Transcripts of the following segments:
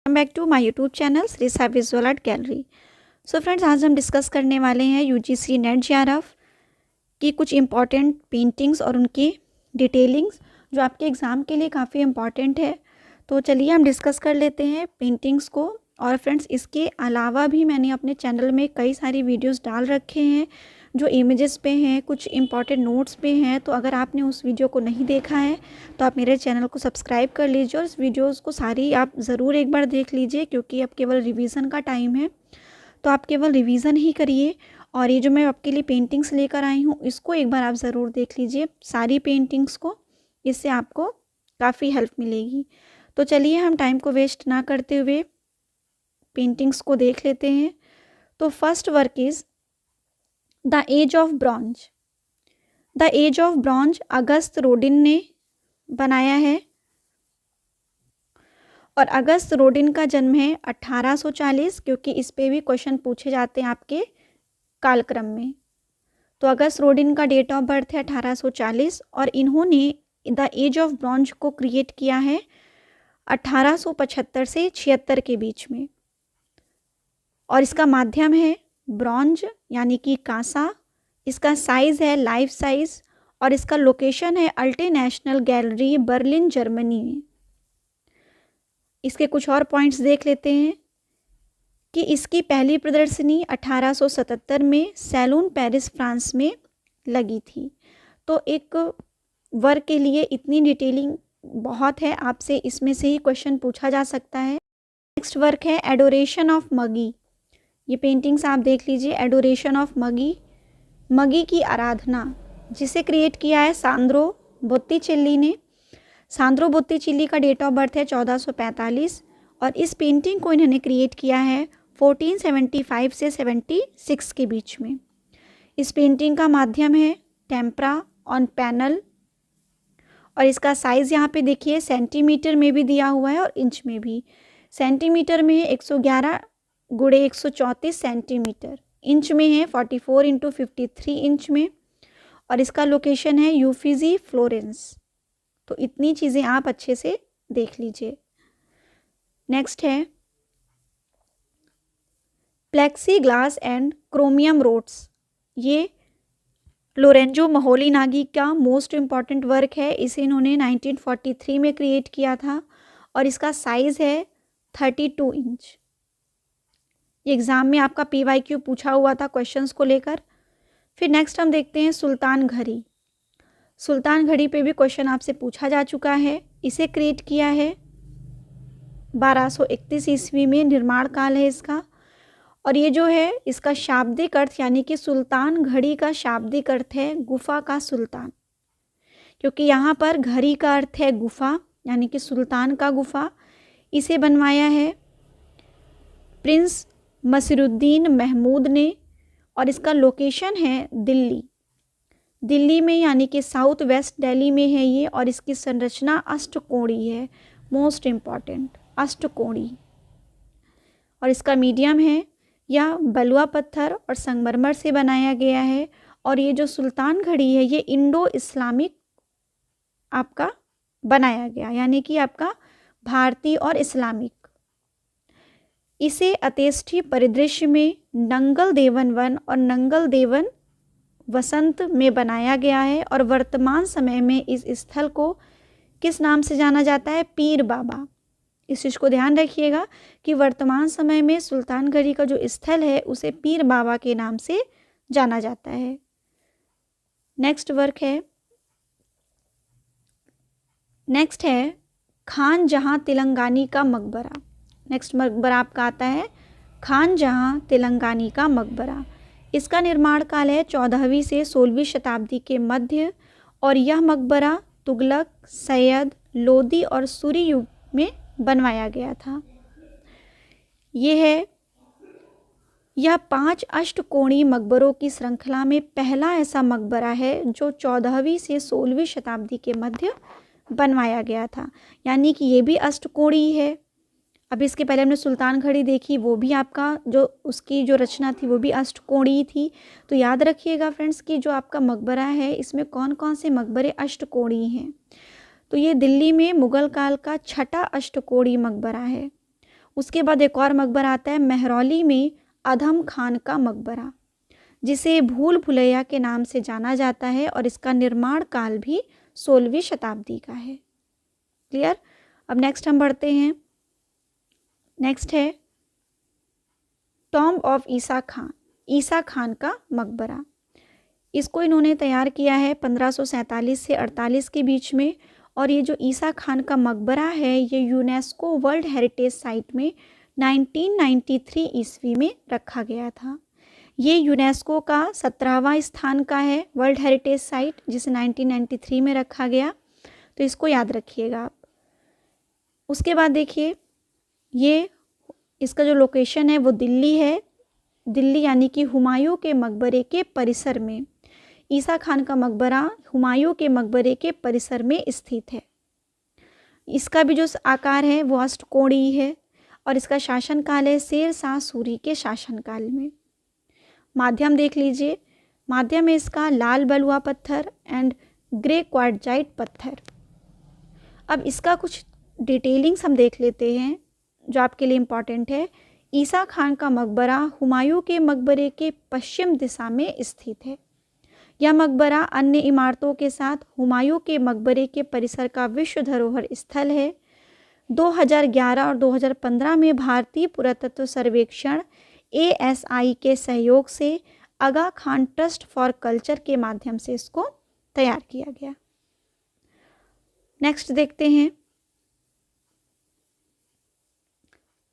Welcome back to my YouTube channel Shri Sai visual art gallery. So friends, आज हम discuss करने वाले हैं यूजीसी नेट जेआरएफ की कुछ इम्पॉर्टेंट पेंटिंग्स और उनकी डिटेलिंग्स जो आपके एग्ज़ाम के लिए काफ़ी इम्पॉर्टेंट है। तो चलिए हम डिस्कस कर लेते हैं पेंटिंग्स को। और फ्रेंड्स, इसके अलावा भी मैंने अपने चैनल में कई सारी वीडियोस डाल रखे हैं जो इमेजेस पे हैं, कुछ इम्पॉर्टेंट नोट्स पे हैं। तो अगर आपने उस वीडियो को नहीं देखा है तो आप मेरे चैनल को सब्सक्राइब कर लीजिए और इस वीडियोस को सारी आप ज़रूर एक बार देख लीजिए, क्योंकि अब केवल रिवीजन का टाइम है। तो आप केवल रिवीजन ही करिए और ये जो मैं आपके लिए पेंटिंग्स लेकर आई हूँ इसको एक बार आप ज़रूर देख लीजिए, सारी पेंटिंग्स को। इससे आपको काफ़ी हेल्प मिलेगी। तो चलिए हम टाइम को वेस्ट ना करते हुए पेंटिंग्स को देख लेते हैं। तो first work is the age of bronze. The age of bronze Auguste Rodin ने बनाया है और अगस्त रोडिन का जन्म है 1840, क्योंकि इस पे भी क्वेश्चन पूछे जाते हैं आपके कालक्रम में। तो अगस्त रोडिन का डेट ऑफ बर्थ है 1840 और इन्होंने द एज ऑफ ब्रॉन्ज को क्रिएट किया है 1875 से 76 के बीच में। और इसका माध्यम है ब्रॉन्ज यानी कि कांसा। इसका साइज़ है लाइफ साइज़ और इसका लोकेशन है अल्टे नेशनल गैलरी बर्लिन जर्मनी में। इसके कुछ और पॉइंट्स देख लेते हैं कि इसकी पहली प्रदर्शनी 1877 में सैलून पेरिस फ्रांस में लगी थी। तो एक वर्क के लिए इतनी डिटेलिंग बहुत है, आपसे इसमें से ही क्वेश्चन पूछा जा सकता है। नेक्स्ट वर्क है एडोरेशन ऑफ मगी। ये पेंटिंग्स आप देख लीजिए, एडोरेशन ऑफ मगी, मगी की आराधना, जिसे क्रिएट किया है सांद्रो बोत्तिचेल्ली ने। सांद्रो बोत्तिचेल्ली का डेट ऑफ बर्थ है 1445 और इस पेंटिंग को इन्होंने क्रिएट किया है 1475 से 76 के बीच में। इस पेंटिंग का माध्यम है टेम्परा ऑन पैनल और इसका साइज़ यहाँ पे देखिए सेंटीमीटर में भी दिया हुआ है और इंच में भी। सेंटीमीटर में 111 गुणे 134 सेंटीमीटर, इंच में है 44 इंटू 53 इंच में और इसका लोकेशन है यूफिजी फ्लोरेंस। तो इतनी चीज़ें आप अच्छे से देख लीजिए। नेक्स्ट है plexiglass and chromium rods. ये लोरेंजो मोहोलिनागी का मोस्ट इम्पॉर्टेंट वर्क है। इसे इन्होंने 1943 में क्रिएट किया था और इसका साइज़ है 32 इंच। ये एग्ज़ाम में आपका PYQ पूछा हुआ था क्वेश्चंस को लेकर। फिर नेक्स्ट हम देखते हैं सुल्तान घड़ी। सुल्तान घड़ी पे भी क्वेश्चन आपसे पूछा जा चुका है। इसे क्रिएट किया है 1231 ईस्वी में, निर्माण काल है इसका। और ये जो है इसका शाब्दिक अर्थ यानी कि सुल्तान घड़ी का शाब्दिक अर्थ है गुफा का सुल्तान, क्योंकि यहाँ पर घड़ी का अर्थ है गुफा यानी कि सुल्तान का गुफा। इसे बनवाया है प्रिंस मसीरुद्दीन महमूद ने और इसका लोकेशन है दिल्ली। दिल्ली में यानी कि साउथ वेस्ट दिल्ली में है ये और इसकी संरचना अष्टकोणी है, मोस्ट इम्पॉर्टेंट अष्टकोणी। और इसका मीडियम है या बलुआ पत्थर और संगमरमर से बनाया गया है। और ये जो सुल्तान घड़ी है ये इंडो इस्लामिक आपका बनाया गया, यानी कि आपका भारतीय और इस्लामिक। इसे अतेष्ठी परिदृश्य में नंगल देवन वन और नंगल देवन वसंत में बनाया गया है और वर्तमान समय में इस स्थल को किस नाम से जाना जाता है? पीर बाबा। इस चीज़ को ध्यान रखिएगा कि वर्तमान समय में सुल्तान घड़ी का जो स्थल है उसे पीर बाबा के नाम से जाना जाता है। नेक्स्ट वर्क है, नेक्स्ट है खान जहां तेलंगानी का मकबरा। नेक्स्ट मकबरा आपका आता है खान जहां तेलंगानी का मकबरा। इसका निर्माण काल है 14वीं से 16वीं शताब्दी के मध्य और यह मकबरा तुगलक, सैयद, लोदी और सूरी युग में बनवाया गया था। यह 5 अष्टकोणीय मकबरों की श्रृंखला में पहला ऐसा मकबरा है जो 14वीं से 16वीं शताब्दी के मध्य बनवाया गया था, यानी कि ये भी अष्टकोणीय है। अब इसके पहले हमने सुल्तान घड़ी देखी, वो भी आपका जो उसकी जो रचना थी वो भी अष्टकोणीय थी। तो याद रखिएगा फ्रेंड्स कि जो आपका मकबरा है इसमें कौन कौन से मकबरे अष्टकोणीय हैं। तो ये दिल्ली में मुगल काल का छठा अष्टकोणीय मकबरा है उसके बाद एक और मकबरा आता है महरौली में अधम खान का मकबरा, जिसे भूल भुलैया के नाम से जाना जाता है और इसका निर्माण काल भी 16वीं शताब्दी का है। क्लियर। अब नेक्स्ट हम बढ़ते हैं। नेक्स्ट है टॉम्ब ऑफ ईसा खान, ईसा खान का मकबरा। इसको इन्होंने तैयार किया है 1547 से 48 के बीच में। और ये जो ईसा खान का मकबरा है ये यूनेस्को वर्ल्ड हेरिटेज साइट में 1993 ईस्वी में रखा गया था। ये यूनेस्को का 17वां स्थान का है वर्ल्ड हेरिटेज साइट, जिसे 1993 में रखा गया, तो इसको याद रखिएगा आप। उसके बाद देखिए ये इसका जो लोकेशन है वो दिल्ली है, दिल्ली यानी कि हुमायूं के मकबरे के परिसर में। ईसा खान का मकबरा हुमायूं के मकबरे के परिसर में स्थित है। इसका भी जो आकार है वो अष्टकोणीय है और इसका शासनकाल है शेर शाह सूरी के शासनकाल में। माध्यम देख लीजिए, माध्यम है इसका लाल बलुआ पत्थर एंड ग्रे क्वार्टजाइट पत्थर। अब इसका कुछ डिटेलिंग्स हम देख लेते हैं जो आपके लिए इम्पॉर्टेंट है। ईसा खान का मकबरा हुमायूं के मकबरे के पश्चिम दिशा में स्थित है। यह मकबरा अन्य इमारतों के साथ हुमायूं के मकबरे के परिसर का विश्व धरोहर स्थल है। 2011 और 2015 में भारतीय पुरातत्व सर्वेक्षण ASI के सहयोग से आगा खान ट्रस्ट फॉर कल्चर के माध्यम से इसको तैयार किया गया। नेक्स्ट देखते हैं,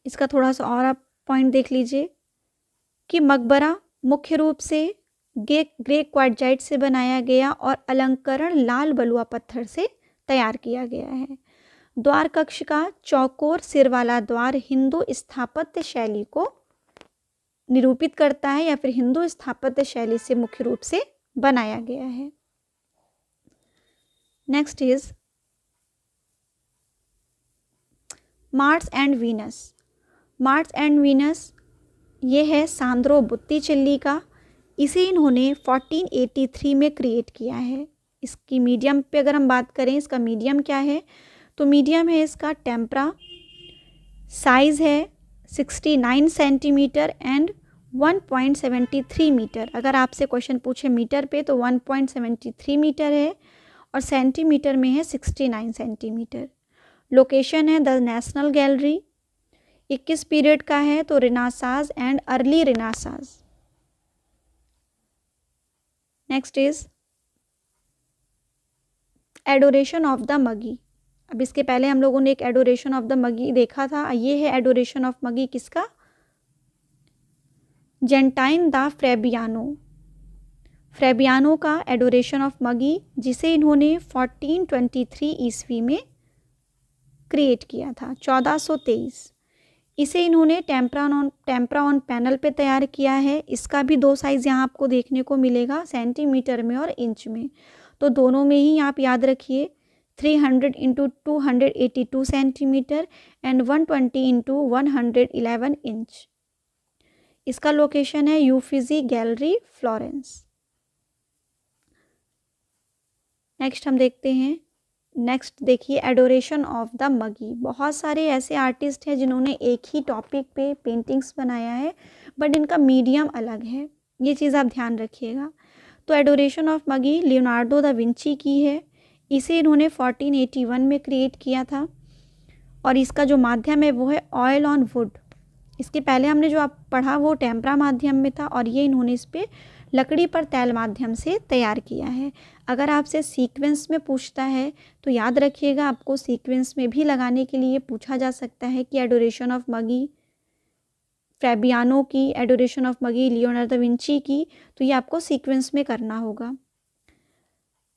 इसका थोड़ा सा और आप पॉइंट देख लीजिए कि मकबरा मुख्य रूप से ग्रे क्वार्टजाइट से बनाया गया और अलंकरण लाल बलुआ पत्थर से तैयार किया गया है। द्वार कक्ष का चौकोर सिर वाला द्वार हिंदू स्थापत्य शैली को निरूपित करता है या फिर हिंदू स्थापत्य शैली से मुख्य रूप से बनाया गया है। Next is Mars and Venus. Mars and Venus ये है सांद्रो बुत्तीचिल्ली का। इसे इन्होंने 1483 में क्रिएट किया है। इसकी मीडियम पे अगर हम बात करें, इसका मीडियम क्या है, तो मीडियम है इसका टेम्परा, साइज़ है 69 सेंटीमीटर एंड 1.73 मीटर। अगर आपसे क्वेश्चन पूछे मीटर पे तो 1.73 मीटर है और सेंटीमीटर में है 69 सेंटीमीटर। लोकेशन है द नेशनल गैलरी। 21 पीरियड का है तो renaissance and early renaissance. Next is adoration of the Magi. अब इसके पहले हम लोगों ने एक एडोरेशन ऑफ द मगी देखा था। ये है एडोरेशन ऑफ मगी किसका, जेंटाइन द फ्रेबियानो। फ्रेबियानो का एडोरेशन ऑफ मगी, जिसे इन्होंने 1423 ईस्वी में क्रिएट किया था, 1423। इसे इन्होंने टेम्परा ऑन पैनल पे तैयार किया है। इसका भी दो साइज़ यहाँ आपको देखने को मिलेगा, सेंटीमीटर में और इंच में। तो दोनों में ही आप याद रखिए 300 into 282 centimetre and 120 into 111 inch. इसका लोकेशन है यूफिजी गैलरी फ्लोरेंस। नेक्स्ट हम देखते हैं, नेक्स्ट देखिए एडोरेशन ऑफ द मगी। बहुत सारे ऐसे आर्टिस्ट हैं जिन्होंने एक ही टॉपिक पे पेंटिंग्स बनाया है बट इनका मीडियम अलग है, ये चीज़ आप ध्यान रखिएगा। तो adoration of Magi Leonardo da Vinci की है। इसे इन्होंने 1481 में क्रिएट किया था और इसका जो माध्यम है वो है ऑयल ऑन वुड। इसके पहले हमने जो आप पढ़ा वो टेम्परा माध्यम में था और ये इन्होंने इस पर लकड़ी पर तैल माध्यम से तैयार किया है। अगर आपसे सीक्वेंस में पूछता है तो याद रखिएगा, आपको सीक्वेंस में भी लगाने के लिए पूछा जा सकता है कि एडोरेशन ऑफ मगी फ्रेबियानो की, adoration of Magi Leonardo da Vinci की, तो ये आपको सीक्वेंस में करना होगा।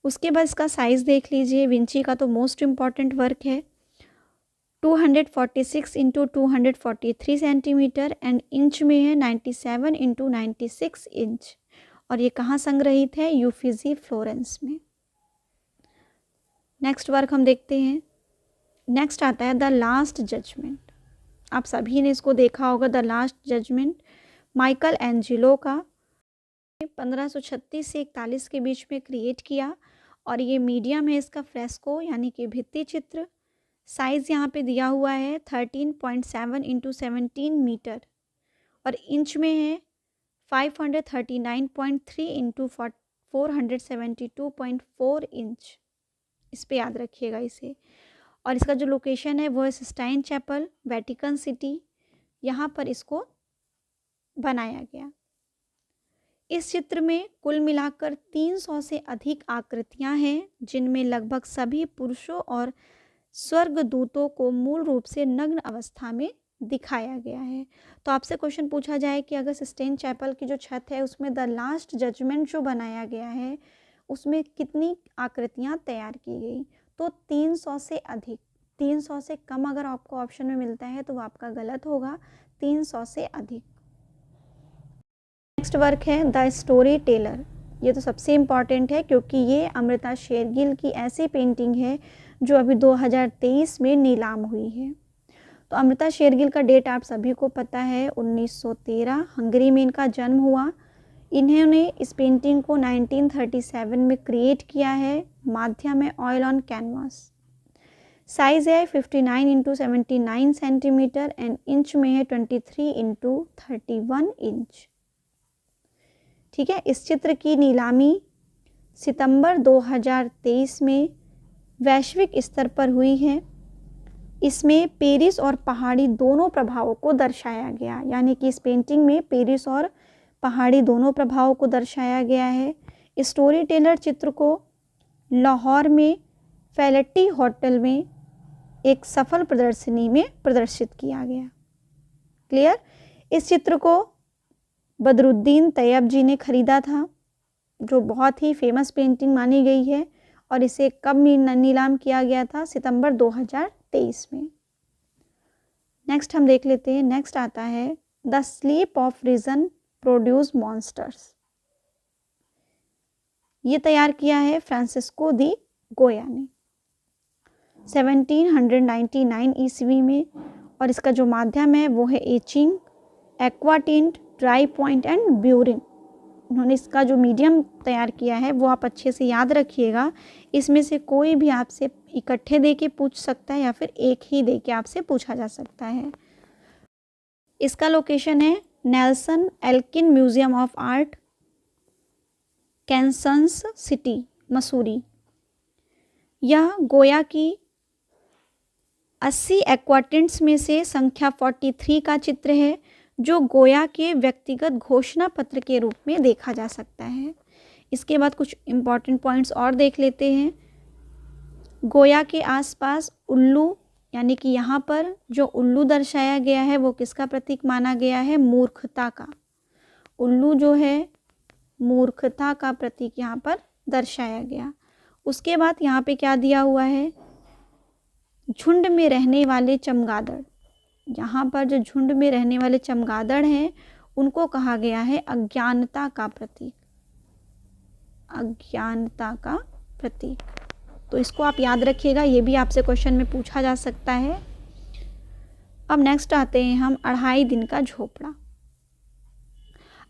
उसके बाद इसका साइज़ देख लीजिए। विंची का तो मोस्ट इम्पॉर्टेंट वर्क है, 246 इंटू 243 सेंटीमीटर एंड इंच में है 97 इंटू 96 इंच। और ये कहाँ संग्रहित है, यूफिजी फ्लोरेंस में। नेक्स्ट वर्क हम देखते हैं। नेक्स्ट आता है द लास्ट जजमेंट। आप सभी ने इसको देखा होगा, the last judgment Michelangelo का 1536 से 41 के बीच में क्रिएट किया और ये मीडियम है इसका फ्रेस्को यानी कि भित्ति चित्र, साइज़ यहाँ पे दिया हुआ है 13.7 इंटू 17 मीटर, और इंच में है 539.3 इंटू 472.4 इंच। इस पे याद रखिएगा इसे। और इसका जो लोकेशन है वो है सिस्टाइन चैपल, वेटिकन सिटी, यहाँ पर इसको बनाया गया। इस चित्र में कुल मिलाकर 300 से अधिक आकृतियां हैं, जिनमें लगभग सभी पुरुषों और स्वर्गदूतों को मूल रूप से नग्न अवस्था में दिखाया गया है। तो आपसे क्वेश्चन पूछा जाए कि अगर सिस्टेन चैपल की जो छत है उसमें द लास्ट जजमेंट जो बनाया गया है उसमें कितनी आकृतियां तैयार की गई, तो 300 से अधिक। 300 से कम अगर आपको ऑप्शन में मिलता है तो वो आपका गलत होगा, 300 से अधिक। नेक्स्ट वर्क है द स्टोरी टेलर। ये तो सबसे इम्पॉर्टेंट है क्योंकि ये अमृता शेरगिल की ऐसी पेंटिंग है जो अभी 2023 में नीलाम हुई है। तो अमृता शेरगिल का डेट आप सभी को पता है, 1913 हंगरी में इनका जन्म हुआ। इन्होंने इस पेंटिंग को 1937 में क्रिएट किया है। माध्यम है ऑयल ऑन कैनवास। साइज़ है 59 इंटू 79 सेंटीमीटर एंड इंच में है 23 इंटू 31 इंच। ठीक है। इस चित्र की नीलामी सितंबर 2023 में वैश्विक स्तर पर हुई है। इसमें पेरिस और पहाड़ी दोनों प्रभावों को दर्शाया गया, यानी कि इस पेंटिंग में पेरिस और पहाड़ी दोनों प्रभावों को दर्शाया गया है। स्टोरी टेलर चित्र को लाहौर में फैलेटी होटल में एक सफल प्रदर्शनी में प्रदर्शित किया गया। क्लियर। इस चित्र को बदरुद्दीन तैयब जी ने खरीदा था, जो बहुत ही फेमस पेंटिंग मानी गई है, और इसे कब नीलाम किया गया था? सितंबर 2023 में। नेक्स्ट हम देख लेते हैं। नेक्स्ट आता है the sleep of reason produce monsters. ये तैयार किया है फ्रांसिस्को दी गोया ने 1799 ईस्वी में, और इसका जो माध्यम है वो है etching, aquatint, dry point and ब्यूरिंग। उन्होंने इसका जो मीडियम तैयार किया है वो आप अच्छे से याद रखिएगा। इसमें से कोई भी आपसे इकट्ठे दे के पूछ सकता है या फिर एक ही दे के आपसे पूछा जा सकता है। इसका लोकेशन है Nelson Atkins museum of art, Kansas city, Missouri. यह गोया की 80 एक्वाटिंट्स में से संख्या 43 का चित्र है, जो गोया के व्यक्तिगत घोषणा पत्र के रूप में देखा जा सकता है। इसके बाद कुछ इम्पॉर्टेंट पॉइंट्स और देख लेते हैं। गोया के आसपास उल्लू, यानी कि यहाँ पर जो उल्लू दर्शाया गया है वो किसका प्रतीक माना गया है? मूर्खता का। उल्लू जो है मूर्खता का प्रतीक यहाँ पर दर्शाया गया। उसके बाद यहाँ पे क्या दिया हुआ है? झुंड में रहने वाले चमगादड़। यहाँ पर जो झुंड में रहने वाले चमगादड़ हैं उनको कहा गया है अज्ञानता का प्रतीक। अज्ञानता का प्रतीक। तो इसको आप याद रखिएगा, ये भी आपसे क्वेश्चन में पूछा जा सकता है। अब नेक्स्ट आते हैं हम 2.5 दिन का झोपड़ा।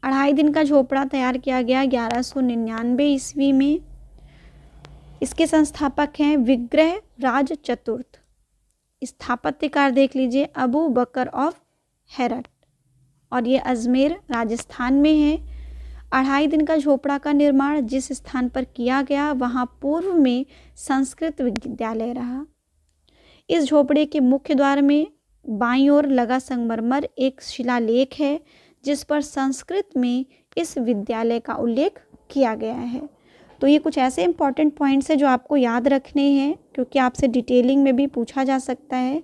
2.5 दिन का झोपड़ा तैयार किया गया 1199 ईस्वी में। इसके संस्थापक हैं विग्रह राज चतुर्थ। स्थापत्यकार देख लीजिए अबू बकर ऑफ हेरत, और ये अजमेर राजस्थान में है। 2.5 दिन का झोपड़ा का निर्माण जिस स्थान पर किया गया वहाँ पूर्व में संस्कृत विद्यालय रहा। इस झोपड़े के मुख्य द्वार में बाईं ओर लगा संगमरमर एक शिलालेख है जिस पर संस्कृत में इस विद्यालय का उल्लेख किया गया है। तो ये कुछ ऐसे इंपॉर्टेंट पॉइंट्स हैं जो आपको याद रखने हैं, क्योंकि आपसे डिटेलिंग में भी पूछा जा सकता है।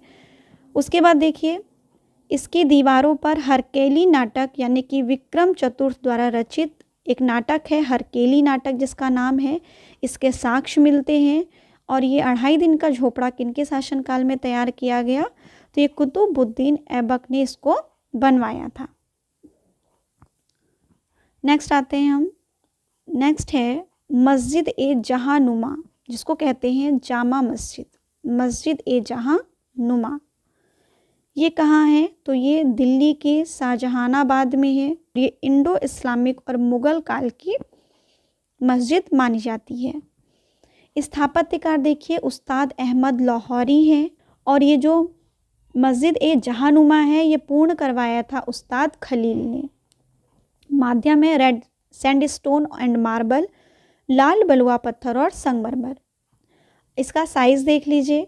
उसके बाद देखिए, इसकी दीवारों पर हरकेली नाटक, यानी कि विक्रम चतुर्थ द्वारा रचित एक नाटक है हरकेली नाटक जिसका नाम है, इसके साक्ष्य मिलते हैं। और ये 2.5 दिन का झोपड़ा किनके शासनकाल में तैयार किया गया? तो ये कुतुबुद्दीन ऐबक ने इसको बनवाया था। नेक्स्ट आते हैं हम। नेक्स्ट है मस्जिद ए जहाँ नुमा, जिसको कहते हैं जामा मस्जिद। मस्जिद ए जहाँ नुमा ये कहाँ है? तो ये दिल्ली के शाहजहानाबाद में है। ये इंडो इस्लामिक और मुग़ल काल की मस्जिद मानी जाती है। स्थापत्यकार देखिए उस्ताद अहमद लाहौरी हैं, और ये जो मस्जिद ए जहानुमा है ये पूर्ण करवाया था उस्ताद खलील ने। माध्यम है रेड सैंडस्टोन एंड मार्बल, लाल बलुआ पत्थर और संगमरमर। इसका साइज़ देख लीजिए,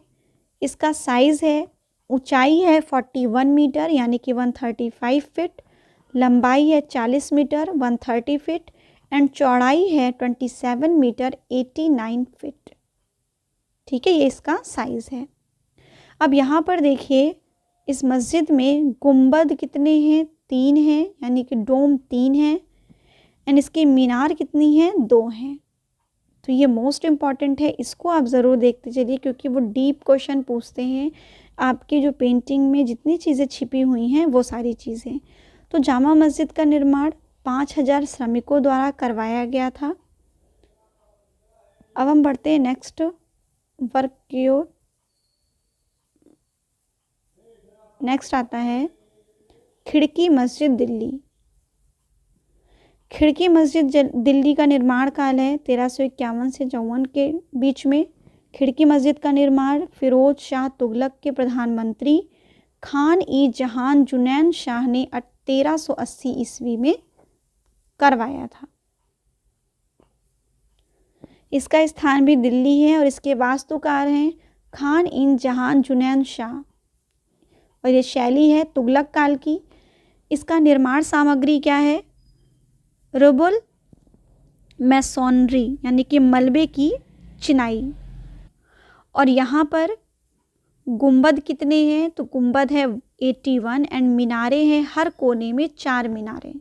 इसका साइज़ है, ऊंचाई है 41 मीटर यानी कि 135 फीट, लंबाई है 40 मीटर 130 फीट एंड चौड़ाई है 27 मीटर 89 फीट। ठीक है, ये इसका साइज़ है। अब यहाँ पर देखिए इस मस्जिद में गुंबद कितने हैं, 3 हैं, यानी कि डोम 3 हैं एंड इसकी मीनार कितनी है, 2 हैं। तो ये मोस्ट इम्पॉर्टेंट है, इसको आप ज़रूर देखते चलिए क्योंकि वो डीप क्वेश्चन पूछते हैं। आपकी जो पेंटिंग में जितनी चीज़ें छिपी हुई हैं वो सारी चीज़ें। तो जामा मस्जिद का निर्माण 5000 श्रमिकों द्वारा करवाया गया था। अब हम बढ़ते हैं नेक्स्ट वर्क की ओर। नेक्स्ट आता है खिड़की मस्जिद दिल्ली। खिड़की मस्जिद दिल्ली का निर्माण काल है 1351 से 54 के बीच में। खिड़की मस्जिद का निर्माण फिरोज शाह तुगलक के प्रधानमंत्री खान ई जहान जुनैन शाह ने 1380 ईस्वी में करवाया था। इसका स्थान भी दिल्ली है और इसके वास्तुकार हैं खान ई जहान जुनैन शाह और ये शैली है तुगलक काल की। इसका निर्माण सामग्री क्या है, रुबुल मैसोनरी यानी कि मलबे की चिनाई। और यहाँ पर गुंबद कितने हैं, तो गुंबद है 81 एंड मीनारे हैं हर कोने में 4 मीनारें।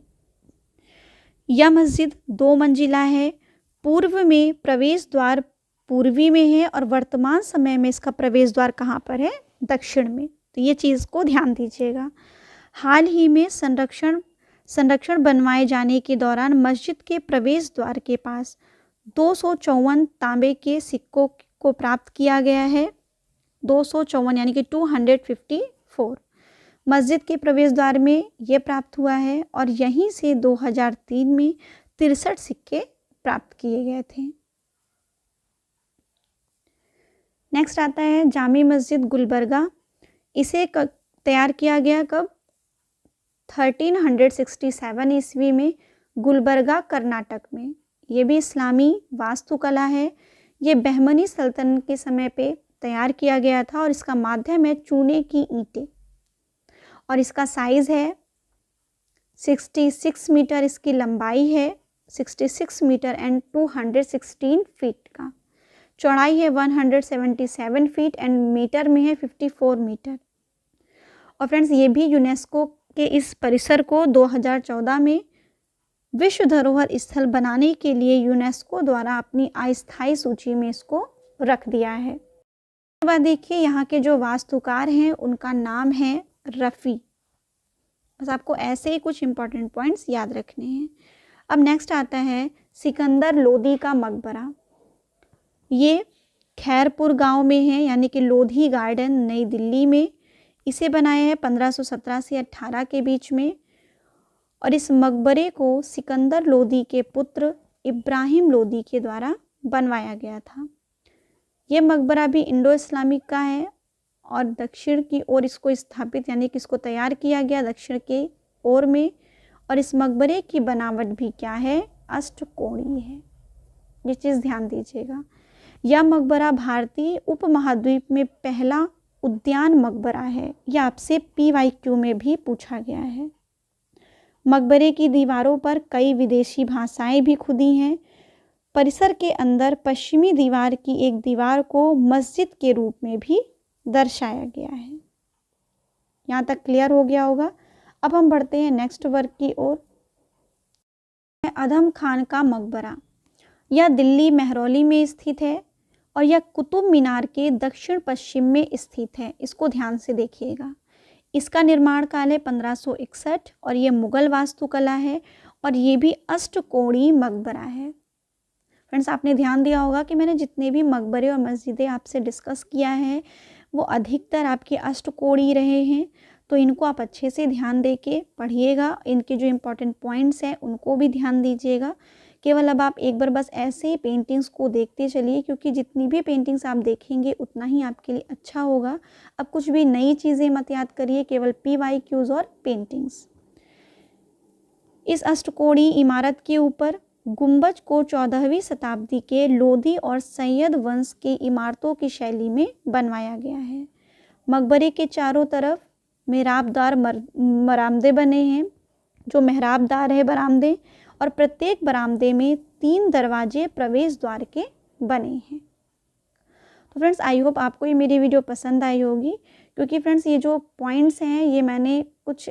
यह मस्जिद 2 मंजिला है। पूर्व में प्रवेश द्वार पूर्वी में है और वर्तमान समय में इसका प्रवेश द्वार कहाँ पर है, दक्षिण में। तो ये चीज़ को ध्यान दीजिएगा। हाल ही में संरक्षण बनवाए जाने के दौरान मस्जिद के प्रवेश द्वार के पास 254 तांबे के सिक्कों को प्राप्त किया गया है। 254 यानी कि 254 मस्जिद के प्रवेश द्वार में ये प्राप्त हुआ है और यहीं से 2003 में 63 सिक्के प्राप्त किए गए थे। नेक्स्ट आता है जामी मस्जिद गुलबर्गा। इसे तैयार किया गया कब, 1367 ईस्वी में गुलबर्गा कर्नाटक में। ये भी इस्लामी वास्तुकला है। ये बहमनी सल्तनत के समय पे तैयार किया गया था और इसका माध्यम है चूने की ईंटें और इसका साइज़ है 66 मीटर, इसकी लंबाई है 66 मीटर एंड 216 फीट का। चौड़ाई है 177 फीट एंड मीटर में है 54 मीटर। और फ्रेंड्स ये भी यूनेस्को के इस परिसर को 2014 में विश्व धरोहर स्थल बनाने के लिए यूनेस्को द्वारा अपनी अस्थायी सूची में इसको रख दिया है। उसके बाद देखिए यहाँ के जो वास्तुकार हैं उनका नाम है रफ़ी। बस आपको ऐसे ही कुछ इंपॉर्टेंट पॉइंट्स याद रखने हैं। अब नेक्स्ट आता है सिकंदर लोदी का मकबरा। ये खैरपुर गांव में है यानी कि लोधी गार्डन नई दिल्ली में। इसे बनाया है 1517 से 18 के बीच में और इस मकबरे को सिकंदर लोदी के पुत्र इब्राहिम लोदी के द्वारा बनवाया गया था। ये मकबरा भी इंडो इस्लामिक का है और दक्षिण की ओर इसको स्थापित यानी कि इसको तैयार किया गया दक्षिण के ओर में। और इस मकबरे की बनावट भी क्या है, अष्टकोणीय है। ये चीज़ ध्यान दीजिएगा। यह मकबरा भारतीय उपमहाद्वीप में पहला उद्यान मकबरा है। यह आपसे PYQ में भी पूछा गया है। मकबरे की दीवारों पर कई विदेशी भाषाएं भी खुदी हैं। परिसर के अंदर पश्चिमी दीवार की एक दीवार को मस्जिद के रूप में भी दर्शाया गया है। यहाँ तक क्लियर हो गया होगा। अब हम बढ़ते हैं नेक्स्ट वर्क की ओर। अधम खान का मकबरा। यह दिल्ली मेहरौली में स्थित है और यह कुतुब मीनार के दक्षिण पश्चिम में स्थित है। इसको ध्यान से देखिएगा। इसका निर्माण काल है 1561 और ये मुगल वास्तुकला है और ये भी अष्टकोणीय मकबरा है। फ्रेंड्स आपने ध्यान दिया होगा कि मैंने जितने भी मकबरे और मस्जिदें आपसे डिस्कस किया है वो अधिकतर आपके अष्टकोणीय रहे हैं। तो इनको आप अच्छे से ध्यान दे के पढ़िएगा। इनके जो इम्पोर्टेंट पॉइंट्स हैं उनको भी ध्यान दीजिएगा केवल अब आप एक बार बस ऐसे ही पेंटिंग्स को देखते चलिए, क्योंकि जितनी भी पेंटिंग्स आप देखेंगे उतना ही आपके लिए अच्छा होगा। अब कुछ भी नई चीज़ें मत याद करिए, केवल PYQs और पेंटिंग्स। इस अष्टकोणीय इमारत के ऊपर गुंबज को 14वीं शताब्दी के लोधी और सैयद वंश की इमारतों की शैली में बनवाया गया है। मकबरे के चारों तरफ मेहराबदार बरामदे बने हैं, जो मेहराबदार है बरामदे, और प्रत्येक बरामदे में 3 दरवाजे प्रवेश द्वार के बने हैं। तो फ्रेंड्स, आई होप आपको ये मेरी वीडियो पसंद आई होगी, क्योंकि फ्रेंड्स ये जो पॉइंट्स हैं ये मैंने कुछ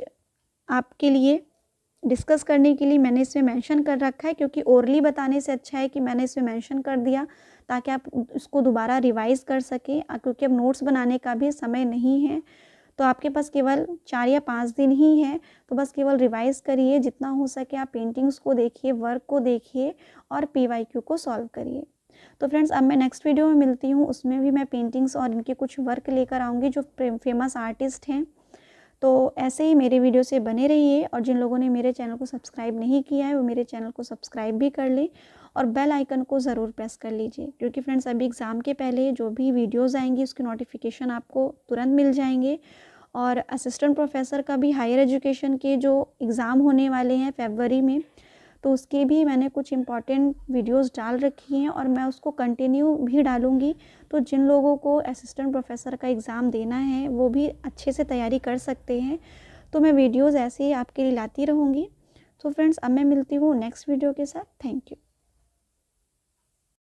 आपके लिए डिस्कस करने के लिए मैंने इसमें मेंशन कर रखा है, क्योंकि ओरली बताने से अच्छा है कि मैंने इसमें मेंशन कर दिया ताकि आप इसको दोबारा रिवाइज़ कर सकें, क्योंकि अब नोट्स बनाने का भी समय नहीं है। तो आपके पास केवल 4 या 5 दिन ही है, तो बस केवल रिवाइज़ करिए, जितना हो सके आप पेंटिंग्स को देखिए, वर्क को देखिए और PYQ को सॉल्व करिए। तो फ्रेंड्स, अब मैं नेक्स्ट वीडियो में मिलती हूँ, उसमें भी मैं पेंटिंग्स और इनके कुछ वर्क लेकर आऊँगी जो फेमस आर्टिस्ट हैं। तो ऐसे ही मेरे वीडियो से बने रहिए, और जिन लोगों ने मेरे चैनल को सब्सक्राइब नहीं किया है वो मेरे चैनल को सब्सक्राइब भी कर लें और बेल आइकन को ज़रूर प्रेस कर लीजिए, क्योंकि फ्रेंड्स अभी एग्ज़ाम के पहले जो भी वीडियोस आएंगी उसके नोटिफिकेशन आपको तुरंत मिल जाएंगे। और असिस्टेंट प्रोफेसर का भी हायर एजुकेशन के जो एग्ज़ाम होने वाले हैं फरवरी में, तो उसके भी मैंने कुछ इम्पॉर्टेंट वीडियोस डाल रखी हैं और मैं उसको कंटिन्यू भी डालूँगी। तो जिन लोगों को असिस्टेंट प्रोफेसर का एग्ज़ाम देना है वो भी अच्छे से तैयारी कर सकते हैं। तो मैं वीडियोस ऐसे ही आपके लिए लाती रहूँगी। तो फ्रेंड्स, अब मैं मिलती हूँ नेक्स्ट वीडियो के साथ। Thank you.